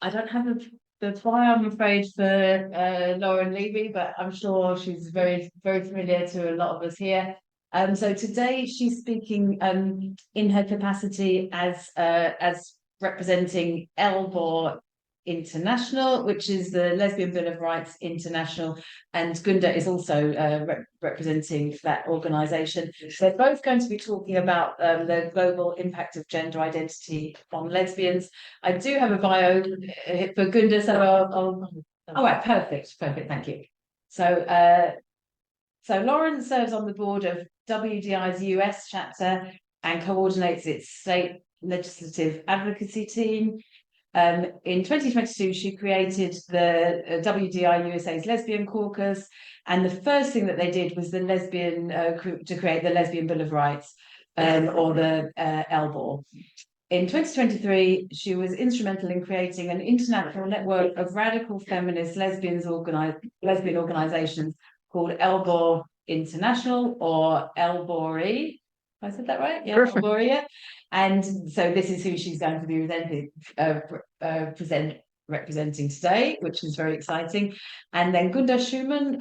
I don't have the flyer, I'm afraid, for Lauren Levey, but I'm sure she's very, very familiar to a lot of us here. So today she's speaking in her capacity as representing LBOR International, which is the Lesbian Bill of Rights International, and Gunda is also representing that organisation. So they're both going to be talking about the global impact of gender identity on lesbians. I do have a bio for Gunda, so all right, perfect, thank you. So Lauren serves on the board of WDI's US chapter and coordinates its state legislative advocacy team. In 2022, she created the WDI USA's Lesbian Caucus, and the first thing that they did was to create the Lesbian Bill of Rights, or the LBOR. In 2023, she was instrumental in creating an international network of radical feminist lesbian organizations called LBOR International, or LBORE. I said that right? Yeah, LBORE, yeah. And so this is who she's going to be representing today, which is very exciting. And then Gunda Schumann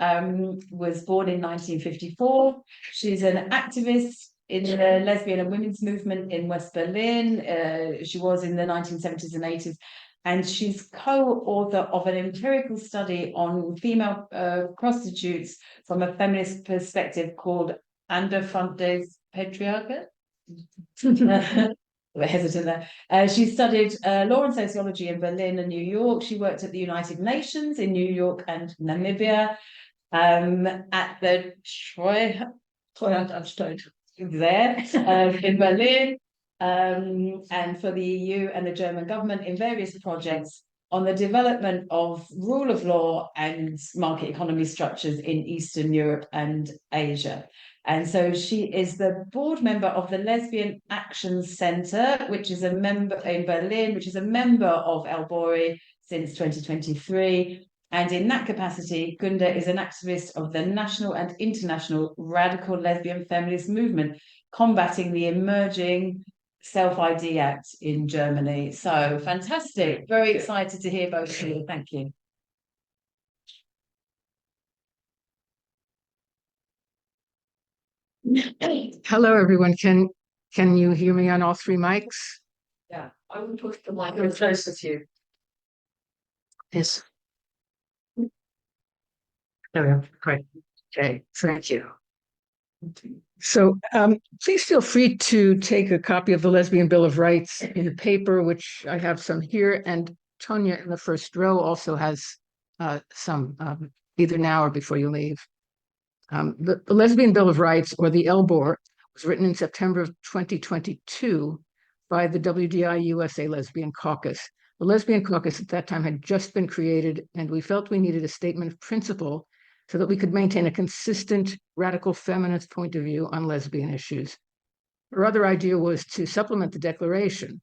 was born in 1954. She's an activist in the lesbian and women's movement in West Berlin. She was in the 1970s and 80s. And she's co-author of an empirical study on female prostitutes from a feminist perspective called Underfunded Patriarchate. We're hesitant there. She studied law and sociology in Berlin and New York. She worked at the United Nations in New York and Namibia, at the Treuhandanstalt there in Berlin, and for the EU and the German government in various projects on the development of rule of law and market economy structures in Eastern Europe and Asia. And so she is the board member of the Lesbian Action Center, which is a member in Berlin, which is a member of LBORE since 2023. And in that capacity, Gunda is an activist of the national and international radical lesbian feminist movement, combating the emerging Self-ID Act in Germany. So fantastic. Very excited to hear both of you. Thank you. Hello, everyone. Can you hear me on all three mics? Yeah, I will push the mic closer to you. Yes. There we go. Great. Okay, thank you. So please feel free to take a copy of the Lesbian Bill of Rights in the paper, which I have some here, and Tonya in the first row also has some, either now or before you leave. The Lesbian Bill of Rights, or the LBOR, was written in September of 2022 by the WDI USA Lesbian Caucus. The Lesbian Caucus at that time had just been created, and we felt we needed a statement of principle so that we could maintain a consistent radical feminist point of view on lesbian issues. Our other idea was to supplement the declaration,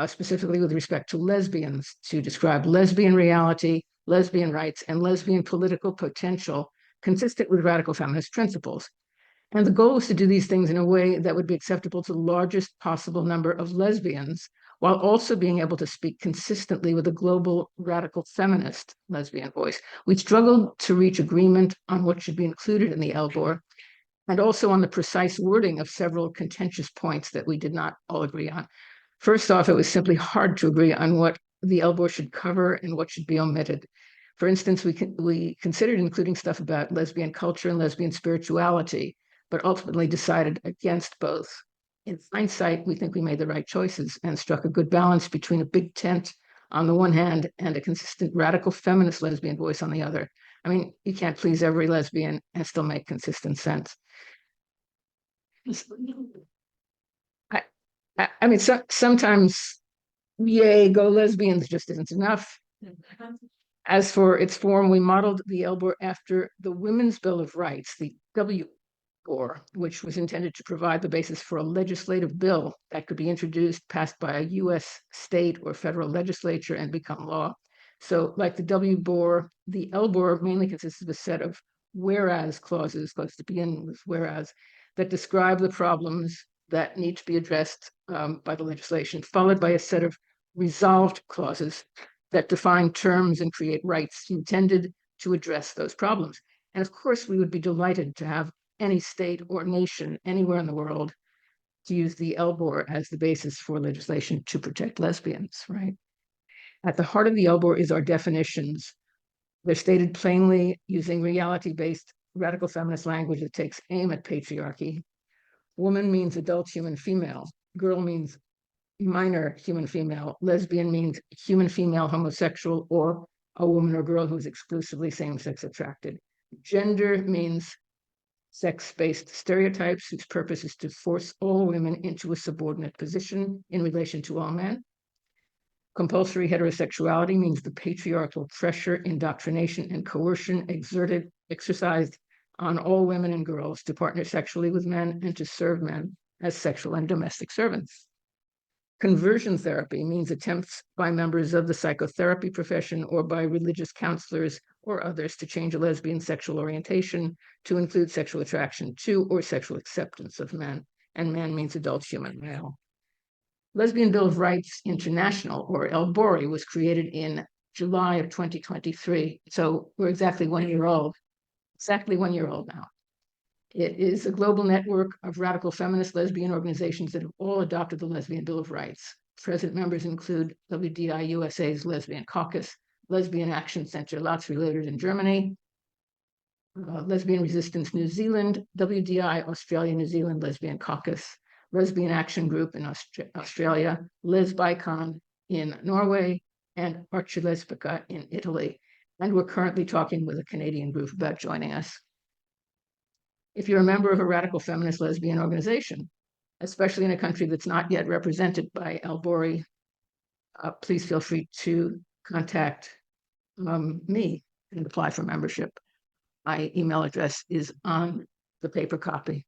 specifically with respect to lesbians, to describe lesbian reality, lesbian rights, and lesbian political potential consistent with radical feminist principles. And the goal was to do these things in a way that would be acceptable to the largest possible number of lesbians, while also being able to speak consistently with a global radical feminist lesbian voice. We struggled to reach agreement on what should be included in the LBOR, and also on the precise wording of several contentious points that we did not all agree on. First off, it was simply hard to agree on what the LBOR should cover and what should be omitted. For instance, we considered including stuff about lesbian culture and lesbian spirituality, but ultimately decided against both. In hindsight, we think we made the right choices and struck a good balance between a big tent on the one hand and a consistent radical feminist lesbian voice on the other. I mean, you can't please every lesbian and still make consistent sense. I mean, sometimes, yay, go lesbians just isn't enough. As for its form, we modeled the LBOR after the Women's Bill of Rights, the WBOR, which was intended to provide the basis for a legislative bill that could be introduced, passed by a US state or federal legislature and become law. So like the WBOR, the LBOR mainly consists of a set of whereas clauses, supposed to begin with whereas, that describe the problems that need to be addressed by the legislation, followed by a set of resolved clauses that define terms and create rights intended to address those problems. And of course, we would be delighted to have any state or nation anywhere in the world to use the LBOR as the basis for legislation to protect lesbians, right? At the heart of the LBOR is our definitions. They're stated plainly using reality-based radical feminist language that takes aim at patriarchy. Woman means adult human female. Girl means minor human female. Lesbian means human female homosexual or a woman or girl who is exclusively same-sex attracted. Gender means sex-based stereotypes whose purpose is to force all women into a subordinate position in relation to all men. Compulsory heterosexuality means the patriarchal pressure, indoctrination, and coercion exercised on all women and girls to partner sexually with men and to serve men as sexual and domestic servants. Conversion therapy means attempts by members of the psychotherapy profession or by religious counselors or others to change a lesbian sexual orientation to include sexual attraction to or sexual acceptance of men, and man means adult human male. Lesbian Bill of Rights International, or LBORI, was created in July of 2023, so we're exactly 1 year old, now. It is a global network of radical feminist lesbian organizations that have all adopted the Lesbian Bill of Rights. Present members include WDI USA's Lesbian Caucus, Lesbian Action Center LAZ Reloaded in Germany, Lesbian Resistance New Zealand, WDI Australia New Zealand Lesbian Caucus, Lesbian Action Group in Australia, Lesbicon in Norway, and Arche Lesbica in Italy. And we're currently talking with a Canadian group about joining us. If you're a member of a radical feminist lesbian organization, especially in a country that's not yet represented by LBORI, please feel free to contact me and apply for membership. My email address is on the paper copy.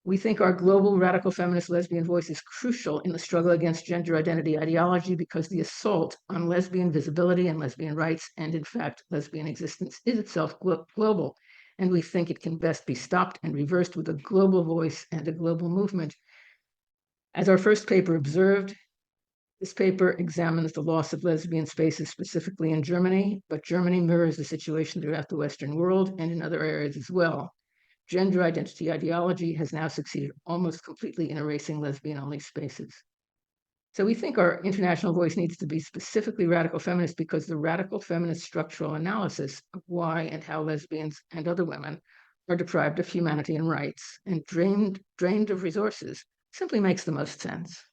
We think our global radical feminist lesbian voice is crucial in the struggle against gender identity ideology because the assault on lesbian visibility and lesbian rights, and in fact, lesbian existence, is itself global. And we think it can best be stopped and reversed with a global voice and a global movement. As our first paper observed, this paper examines the loss of lesbian spaces specifically in Germany, but Germany mirrors the situation throughout the Western world and in other areas as well. Gender identity ideology has now succeeded almost completely in erasing lesbian-only spaces. So we think our international voice needs to be specifically radical feminist because the radical feminist structural analysis of why and how lesbians and other women are deprived of humanity and rights and drained of resources simply makes the most sense.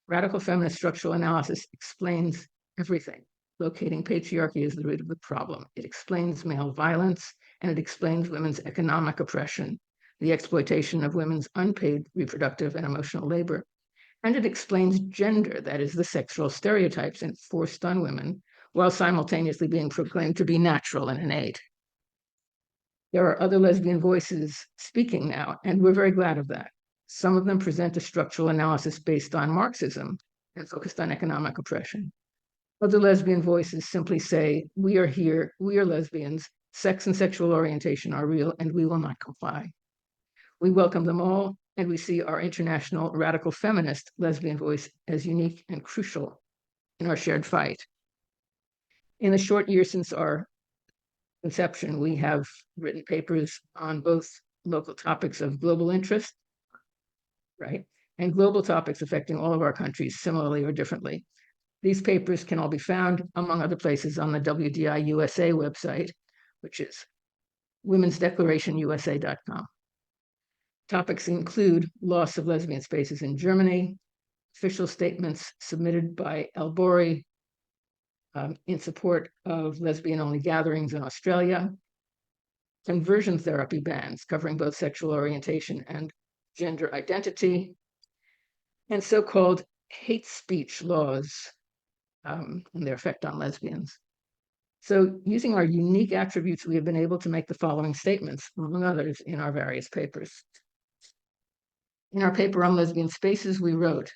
Radical feminist structural analysis explains everything. Locating patriarchy is the root of the problem. It explains male violence, and it explains women's economic oppression, the exploitation of women's unpaid reproductive and emotional labor. And it explains gender, that is, the sexual stereotypes enforced on women, while simultaneously being proclaimed to be natural and innate. There are other lesbian voices speaking now, and we're very glad of that. Some of them present a structural analysis based on Marxism and focused on economic oppression. Other lesbian voices simply say, we are here, we are lesbians, sex and sexual orientation are real, and we will not comply. We welcome them all, and we see our international radical feminist lesbian voice as unique and crucial in our shared fight. In the short year since our inception, we have written papers on both local topics of global interest, right, and global topics affecting all of our countries similarly or differently. These papers can all be found, among other places, on the WDI USA website, which is womensdeclarationusa.com. Topics include loss of lesbian spaces in Germany, official statements submitted by LBORI in support of lesbian-only gatherings in Australia, conversion therapy bans covering both sexual orientation and gender identity, and so-called hate speech laws and their effect on lesbians. So using our unique attributes, we have been able to make the following statements, among others, in our various papers. In our paper on lesbian spaces, we wrote,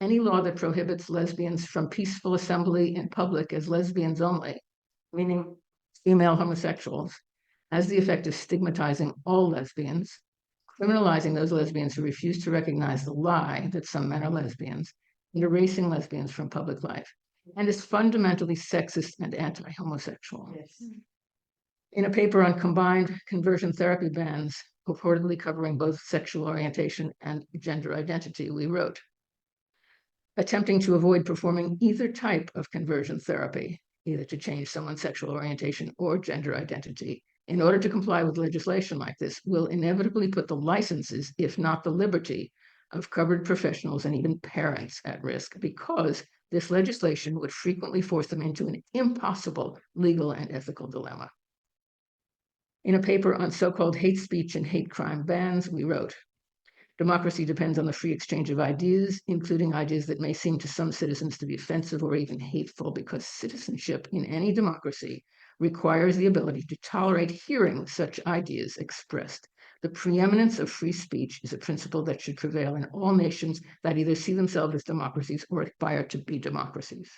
any law that prohibits lesbians from peaceful assembly in public as lesbians only, meaning female homosexuals, has the effect of stigmatizing all lesbians, criminalizing those lesbians who refuse to recognize the lie that some men are lesbians, and erasing lesbians from public life. and is fundamentally sexist and anti-homosexual. Yes. In a paper on combined conversion therapy bans, purportedly covering both sexual orientation and gender identity, we wrote, attempting to avoid performing either type of conversion therapy, either to change someone's sexual orientation or gender identity, in order to comply with legislation like this, will inevitably put the licenses, if not the liberty, of covered professionals and even parents at risk, because this legislation would frequently force them into an impossible legal and ethical dilemma. In a paper on so-called hate speech and hate crime bans, we wrote, democracy depends on the free exchange of ideas, including ideas that may seem to some citizens to be offensive or even hateful, because citizenship in any democracy requires the ability to tolerate hearing such ideas expressed. The preeminence of free speech is a principle that should prevail in all nations that either see themselves as democracies or aspire to be democracies.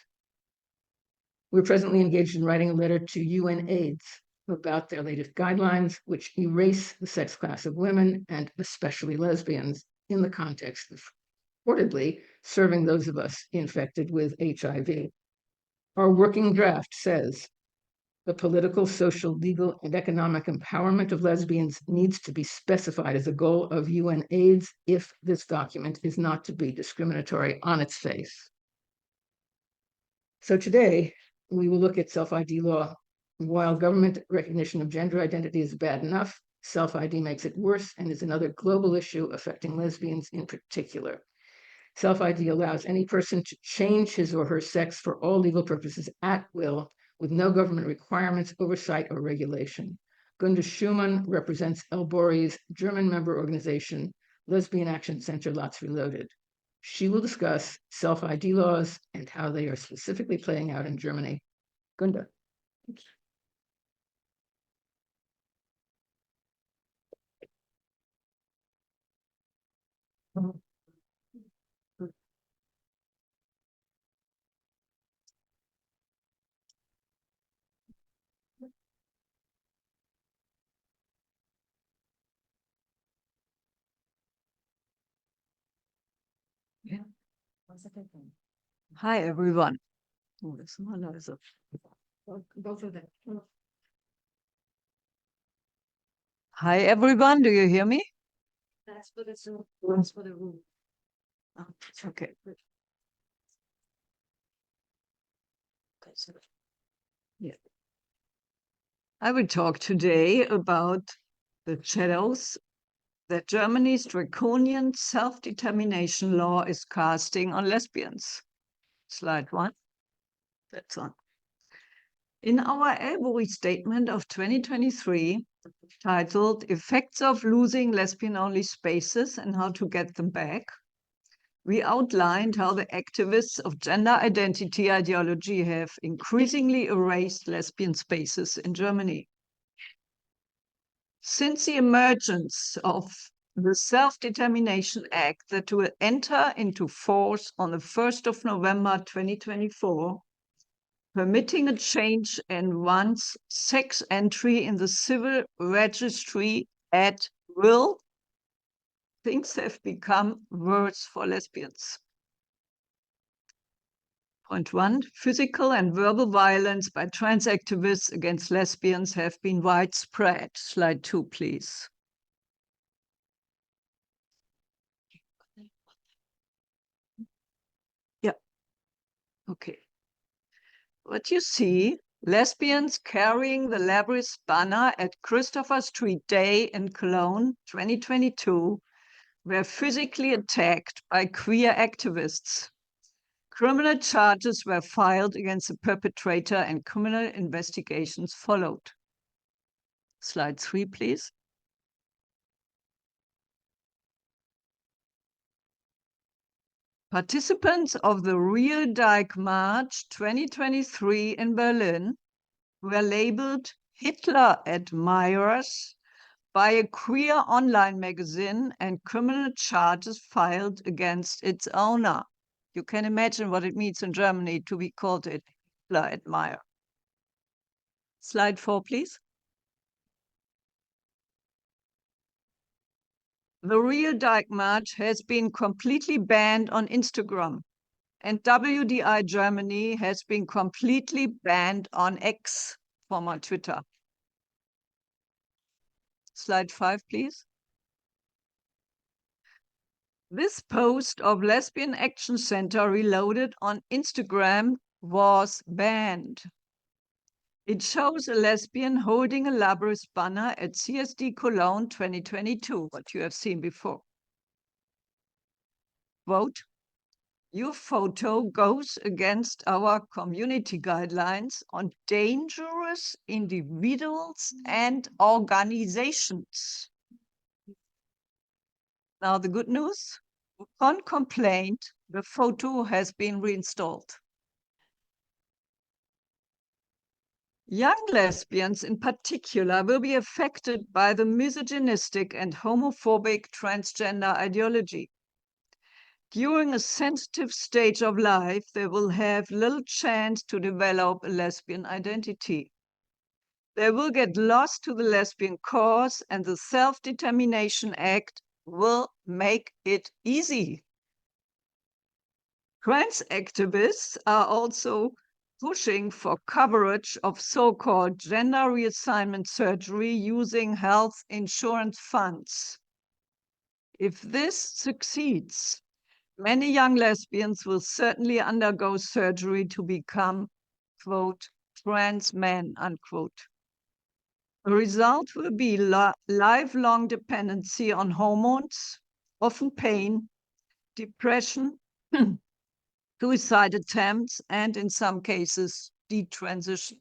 We're presently engaged in writing a letter to UN AIDS about their latest guidelines, which erase the sex class of women, and especially lesbians, in the context of reportedly serving those of us infected with HIV. Our working draft says the political, social, legal, and economic empowerment of lesbians needs to be specified as a goal of UN AIDS if this document is not to be discriminatory on its face. So today, we will look at self-ID law. While government recognition of gender identity is bad enough, self-ID makes it worse and is another global issue affecting lesbians in particular. Self-ID allows any person to change his or her sex for all legal purposes at will, with no government requirements, oversight, or regulation. Gunda Schumann represents Elbori's German member organization, Lesbian Action Center LAZ Reloaded. She will discuss self-ID laws and how they are specifically playing out in Germany. Gunda. Yeah. Hi, everyone. Both of them. Hi, everyone. Do you hear me? That's for the Zoom. That's for the room. Oh, okay. Yeah. I will talk today about the shadows that Germany's draconian self-determination law is casting on lesbians. Slide 1. That's on. In our Elbury statement of 2023, titled Effects of Losing Lesbian-Only Spaces and How to Get Them Back, we outlined how the activists of gender identity ideology have increasingly erased lesbian spaces in Germany. Since the emergence of the Self-Determination Act that will enter into force on the 1st of November 2024, permitting a change in one's sex entry in the civil registry at will, things have become worse for lesbians. Point 1, physical and verbal violence by trans activists against lesbians have been widespread. Slide 2, please. Yeah, okay. What you see, lesbians carrying the Lebrist banner at Christopher Street Day in Cologne 2022 were physically attacked by queer activists. Criminal charges were filed against the perpetrator and criminal investigations followed. Slide 3, please. Participants of the Real Dyke March 2023 in Berlin were labeled Hitler admirers by a queer online magazine and criminal charges filed against its owner. You can imagine what it means in Germany to be called a Hitler admirer. Slide 4, please. The Real Dyke March has been completely banned on Instagram and WDI Germany has been completely banned on X, former Twitter. Slide 5, please. This post of Lesbian Action Center Reloaded on Instagram was banned. It shows a lesbian holding a Labris banner at CSD Cologne 2022, what you have seen before. Quote, "Your photo goes against our community guidelines on dangerous individuals and organizations." Now the good news, upon complaint, the photo has been reinstalled. Young lesbians in particular will be affected by the misogynistic and homophobic transgender ideology. During a sensitive stage of life, they will have little chance to develop a lesbian identity. They will get lost to the lesbian cause, and the Self-Determination Act will make it easy. Trans activists are also pushing for coverage of so-called gender reassignment surgery using health insurance funds. If this succeeds, many young lesbians will certainly undergo surgery to become, quote, trans men, unquote. The result will be lifelong dependency on hormones, often pain, depression, suicide attempts, and in some cases, detransition.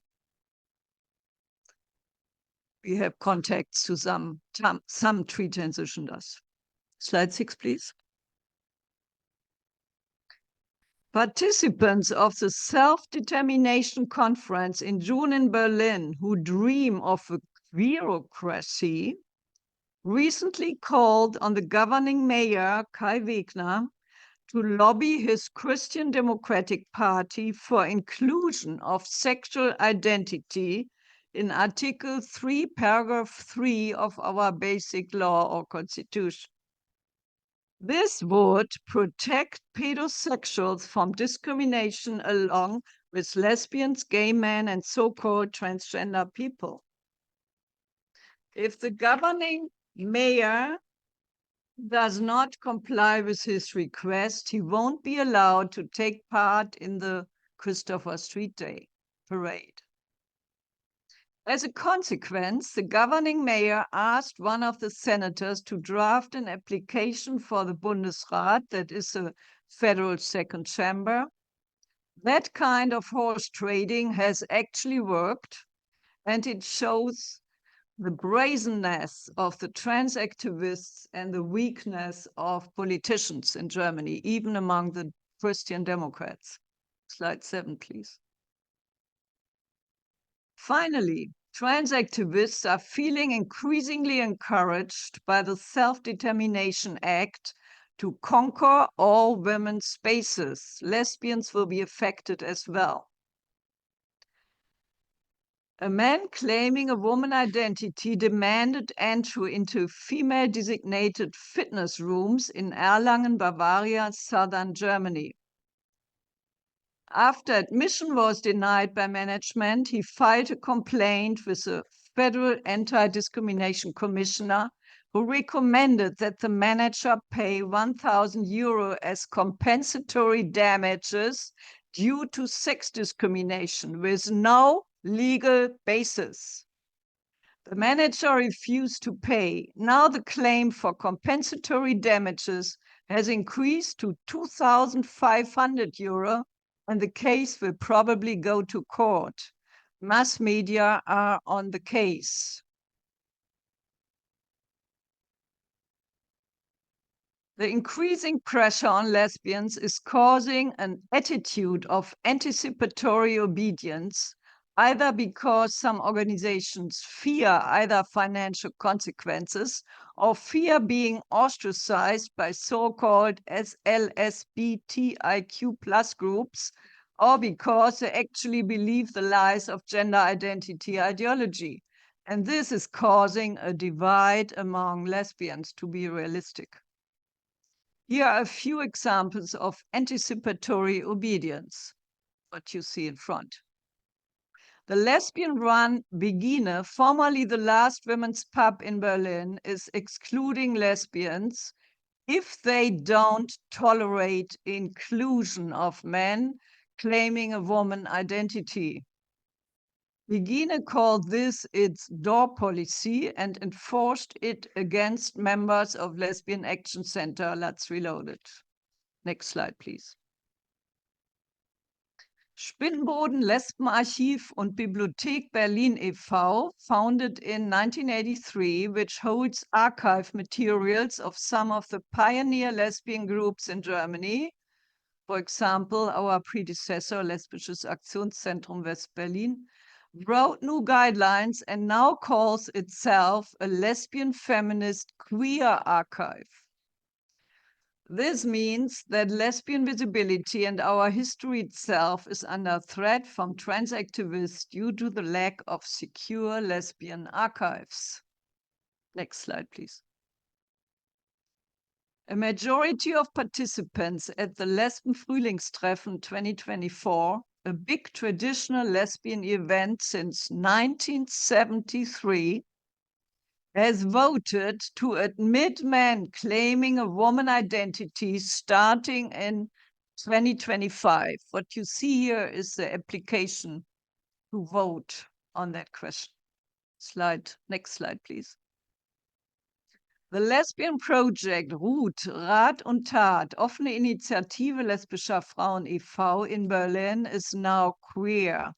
We have contacts to some detransitioners. Slide 6, please. Participants of the Self-Determination Conference in June in Berlin who dream of a queerocracy recently called on the governing mayor, Kai Wegner, to lobby his Christian Democratic Party for inclusion of sexual identity in Article 3, Paragraph 3 of our basic law or constitution. This would protect pedosexuals from discrimination along with lesbians, gay men, and so-called transgender people. If the governing mayor does not comply with his request, he won't be allowed to take part in the Christopher Street Day parade. As a consequence, the governing mayor asked one of the senators to draft an application for the Bundesrat, that is a federal second chamber. That kind of horse trading has actually worked, and it shows the brazenness of the trans activists and the weakness of politicians in Germany, even among the Christian Democrats. Slide 7, please. Finally, trans activists are feeling increasingly encouraged by the Self-Determination Act to conquer all women's spaces. Lesbians will be affected as well. A man claiming a woman identity demanded entry into female-designated fitness rooms in Erlangen, Bavaria, southern Germany. After admission was denied by management, he filed a complaint with the Federal Anti-Discrimination Commissioner, who recommended that the manager pay 1,000 euro as compensatory damages due to sex discrimination with no legal basis. The manager refused to pay. Now the claim for compensatory damages has increased to 2,500 euro, and the case will probably go to court. Mass media are on the case. The increasing pressure on lesbians is causing an attitude of anticipatory obedience, either because some organizations fear either financial consequences or fear being ostracized by so-called LSBTIQ+ groups, or because they actually believe the lies of gender identity ideology. And this is causing a divide among lesbians, to be realistic. Here are a few examples of anticipatory obedience, what you see in front. The lesbian-run Begine, formerly the last women's pub in Berlin, is excluding lesbians if they don't tolerate inclusion of men claiming a woman identity. Begine called this its door policy and enforced it against members of Lesbian Action Center, LAZ Reloaded. Next slide, please. Spinnboden Lesbenarchiv und Bibliothek Berlin e.V., founded in 1983, which holds archive materials of some of the pioneer lesbian groups in Germany. For example, our predecessor, Lesbisches Aktionszentrum West-Berlin, wrote new guidelines and now calls itself a lesbian feminist queer archive. This means that lesbian visibility and our history itself is under threat from trans activists due to the lack of secure lesbian archives. Next slide, please. A majority of participants at the Lesben Frühlingstreffen 2024, a big traditional lesbian event since 1973, has voted to admit men claiming a woman identity starting in 2025. What you see here is the application to vote on that question. Next slide, please. The Lesbian Project Ruth, Rat und Tat, offene Initiative lesbischer Frauen e.V. in Berlin, is now queer.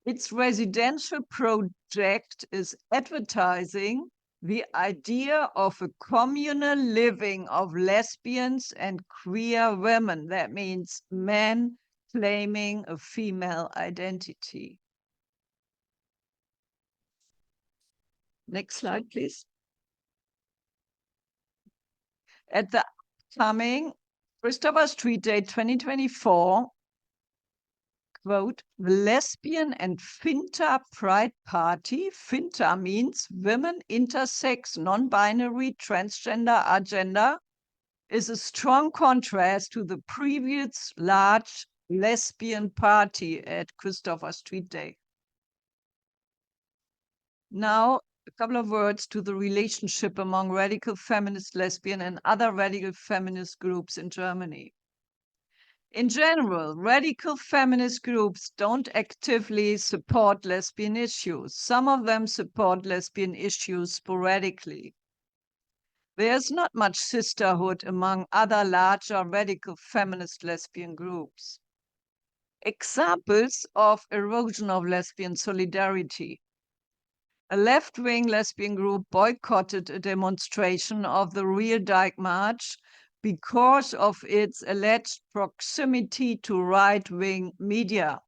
Its residential project is advertising the idea of a communal living of lesbians and queer women. That means men claiming a female identity. Next slide, please. At the upcoming Christopher Street Day 2024, quote, the Lesbian and Finta Pride Party, Finta means women, intersex, non-binary, transgender agenda, is a strong contrast to the previous large lesbian party at Christopher Street Day. Now, a couple of words to the relationship among radical feminist lesbian and other radical feminist groups in Germany. In general, radical feminist groups don't actively support lesbian issues. Some of them support lesbian issues sporadically. There's not much sisterhood among other larger radical feminist lesbian groups. Examples of erosion of lesbian solidarity. A left-wing lesbian group boycotted a demonstration of the Real Dyke March because of its alleged proximity to right-wing media.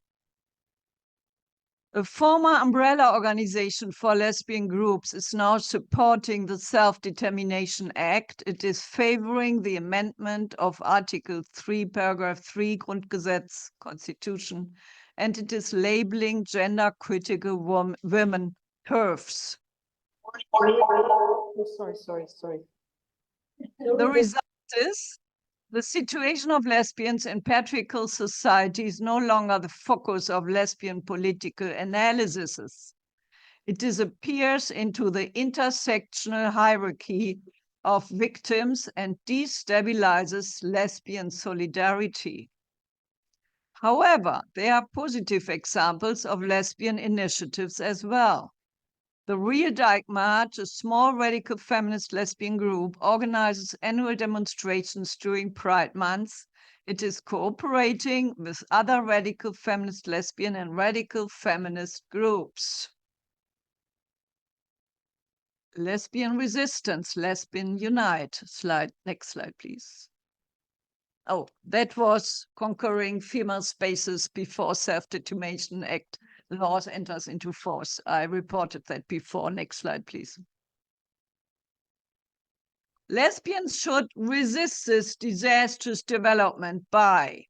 A former umbrella organization for lesbian groups is now supporting the Self-Determination Act. It is favoring the amendment of Article 3, Paragraph 3, Grundgesetz, Constitution, and it is labeling gender-critical women TERFs. Sorry. The result is the situation of lesbians in patriarchal society is no longer the focus of lesbian political analyses. It disappears into the intersectional hierarchy of victims and destabilizes lesbian solidarity. However, there are positive examples of lesbian initiatives as well. The Real Dyke March, a small radical feminist lesbian group, organizes annual demonstrations during Pride Month. It is cooperating with other radical feminist lesbian and radical feminist groups. Lesbian Resistance, Lesbian Unite. Next slide, please. Oh, that was conquering female spaces before Self-Determination Act laws enters into force. I reported that before. Next slide, please. Lesbians should resist this disastrous development by a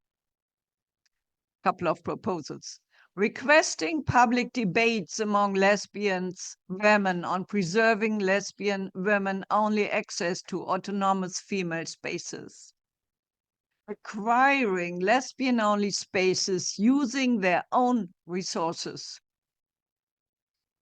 couple of proposals. Requesting public debates among lesbians women on preserving lesbian women only access to autonomous female spaces. acquiring lesbian-only spaces using their own resources,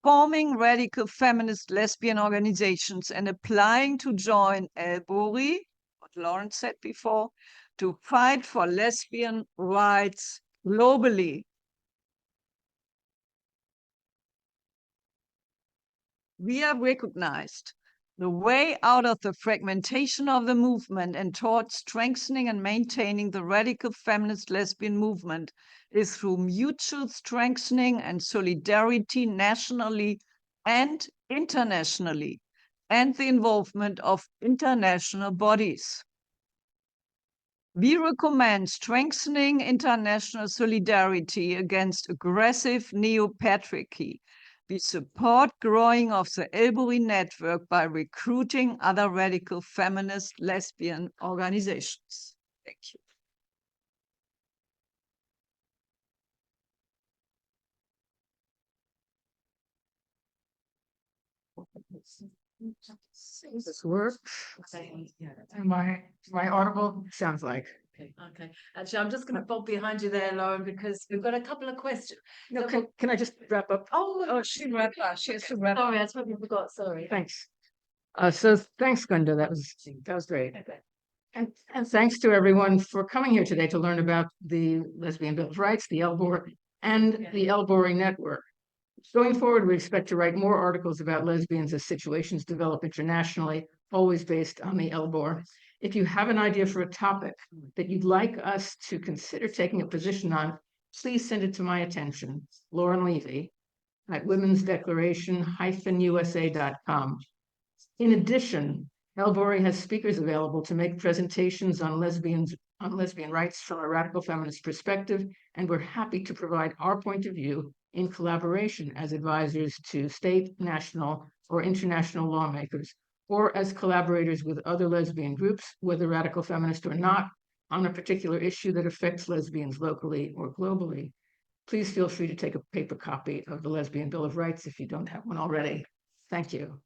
forming radical feminist lesbian organizations and applying to join LBORI, what Lauren said before, to fight for lesbian rights globally. We have recognized the way out of the fragmentation of the movement and towards strengthening and maintaining the radical feminist lesbian movement is through mutual strengthening and solidarity nationally and internationally, and the involvement of international bodies. We recommend strengthening international solidarity against aggressive neo-patriarchy. We support growing of the LBORI network by recruiting other radical feminist lesbian organizations. Thank you. This works. Am I audible? Sounds like. Okay. Actually, I'm just going to bob behind you there, Lauren, because we've got a couple of questions. No, can I just wrap up? Oh, She wrapped up. She has to wrap up. sorry, I totally forgot. Sorry. Thanks. So thanks, Gunda. That was great. Okay. And thanks to everyone for coming here today to learn about the Lesbian Bill of Rights, the LBOR, and the LBORI network. Going forward, we expect to write more articles about lesbians as situations develop internationally, always based on the LBOR. If you have an idea for a topic that you'd like us to consider taking a position on, please send it to my attention, Lauren Levey, at womensdeclaration-usa.com. In addition, LBORI has speakers available to make presentations on lesbian rights from a radical feminist perspective, and we're happy to provide our point of view in collaboration as advisors to state, national, or international lawmakers, or as collaborators with other lesbian groups, whether radical feminist or not, on a particular issue that affects lesbians locally or globally. Please feel free to take a paper copy of the Lesbian Bill of Rights if you don't have one already. Thank you.